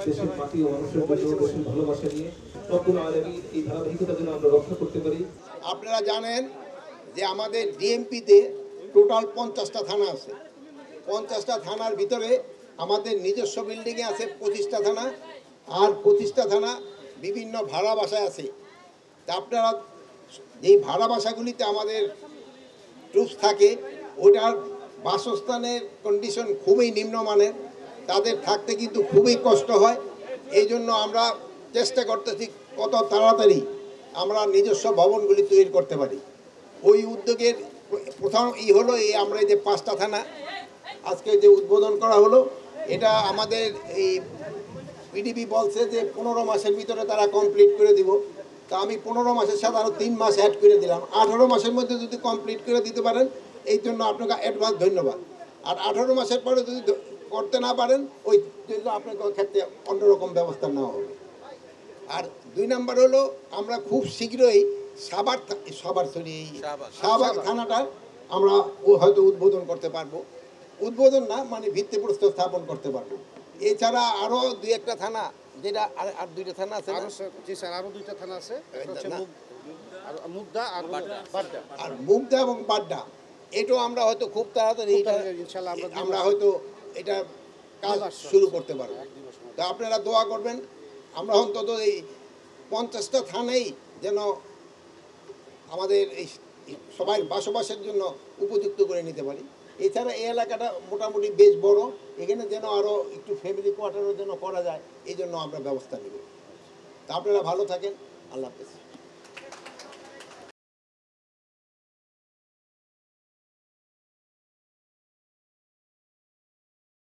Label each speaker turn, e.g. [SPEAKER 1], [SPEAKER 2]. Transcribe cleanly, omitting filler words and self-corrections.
[SPEAKER 1] দেশের মাটি ও মানুষের জন্য দেশের ভালোবাসা নিয়ে রব্বুল আলামিন এই ধারাবাহিকতা যেন আমরা রক্ষা করতে পারি।
[SPEAKER 2] আপনারা জানেন যে আমাদের ডিএমপিতে টোটাল 50টা থানা আছে। 50টা থানার ভিতরে আমাদের নিজস্ব বিল্ডিংয়ে আছে 25টা থানা, আর 25টা থানা বিভিন্ন ভাড়া বাসায় আছে। তা আপনারা যেই ভাড়া বাসাগুলিতে আমাদের ট্রুপস থাকে, ওটার বাসস্থানের কন্ডিশন খুবই নিম্নমানের, তাদের থাকতে কিন্তু খুবই কষ্ট হয়। এই জন্য আমরা চেষ্টা করতেছি কত তাড়াতাড়ি আমরা নিজস্ব ভবনগুলি তৈরি করতে পারি। ওই উদ্যোগের প্রথম হলো এই আমরা এই যে 5টা থানা আজকে যে উদ্বোধন করা হলো, এটা আমাদের এই পিডিবি বলছে যে 15 মাসের ভিতরে তারা কমপ্লিট করে দিব। তা আমি 15 মাসের সাথে আরও 3 মাস অ্যাড করে দিলাম। 18 মাসের মধ্যে যদি কমপ্লিট করে দিতে পারেন, এই জন্য আপনাকে অ্যাডভান্স ধন্যবাদ। আর 18 মাসের পরে যদি করতে না পারেন, ওই জন্য আপনাকে ক্ষেত্রে অন্যরকম ব্যবস্থা নেওয়া হবে। আর 2 নাম্বার হলো আমরা খুব শীঘ্রই শাহবাগ থানাটা আমরা হয়তো উদ্বোধন করতে পারবো। উদ্বোধন না, মানে ভিত্তিপ্রস্তর স্থাপন করতে পারবো। এছাড়া আরও 2-1টা থানা, যেটা আর 2টা থানা আছে,
[SPEAKER 3] জি স্যার, আরও 2টা থানা আছে, মুগদা আর
[SPEAKER 2] মুগদা এবং বাড্ডা। এটাও আমরা হয়তো খুব তাড়াতাড়ি
[SPEAKER 3] ইনশাআল্লাহ
[SPEAKER 2] আমরা হয়তো এটা কাজ শুরু করতে পারবো। তো আপনারা দোয়া করবেন, আমরা অন্তত এই 50টা থানাই যেন আমাদের এই সবাই বসবাসের জন্য উপযুক্ত করে নিতে পারি। এছাড়া এই এলাকাটা মোটামুটি বেশ বড়, এখানে যেন আরও একটু ফ্যামিলি কোয়ার্টারও যেন করা যায়, এই জন্য আমরা ব্যবস্থা নেব। তা আপনারা ভালো থাকেন, আল্লাহ হাফেজ।